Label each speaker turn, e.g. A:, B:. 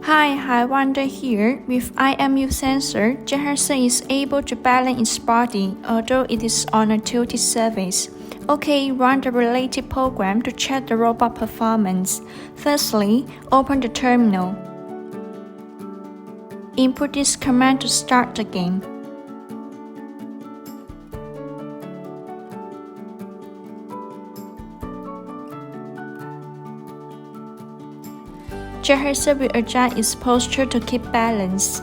A: Hi, Hiwonder here. With IMU sensor, JetHexa is able to balance its body, although it is on a tilted surface. Okay, run the related program to check the robot performance. Firstly, open the terminal. Input this command to start the game. JetHexa will adjust its posture to keep balance.